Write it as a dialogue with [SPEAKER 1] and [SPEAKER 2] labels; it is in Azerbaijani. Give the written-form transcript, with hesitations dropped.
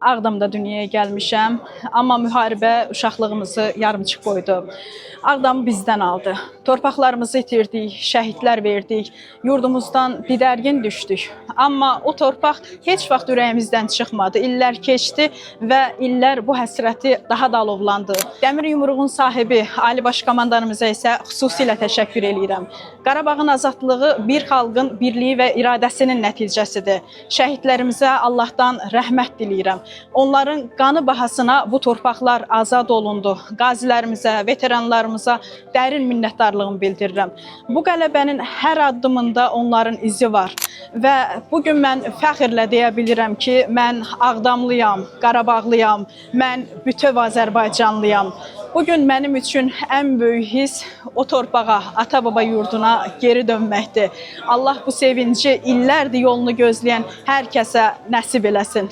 [SPEAKER 1] Ağdamda dünyaya gəlmişəm, amma müharibə uşaqlığımızı yarımçıq qoydu. Ağdam bizdən aldı. Torpaqlarımızı itirdik, şəhidlər verdik, yurdumuzdan didərgin düşdük. Amma o torpaq heç vaxt ürəyimizdən çıxmadı. İllər keçdi və illər bu həsrəti daha da alovlandı. Dəmir yumruğun sahibi Ali Baş Komandanımıza isə xüsusilə təşəkkür edirəm. Qarabağın azadlığı bir xalqın birliyi və iradəsinin nəticəsidir. Şəhidlərimizə Allahdan rəhmət diləyirəm. Onların qanı bahasına bu torpaqlar azad olundu. Qazilərimizə, veteranlarımıza dərin minnətdarlığımı bildirirəm. Bu qələbənin hər addımında onların izi var. Və bugün mən fəxrlə deyə bilirəm ki, mən Ağdamlıyam, Qarabağlıyam, mən bütöv Azərbaycanlıyam. Bugün mənim üçün ən böyük his o torpağa, ata-baba yurduna geri dönməkdir. Allah bu sevinci illərdir yolunu gözləyən hər kəsə nəsib eləsin.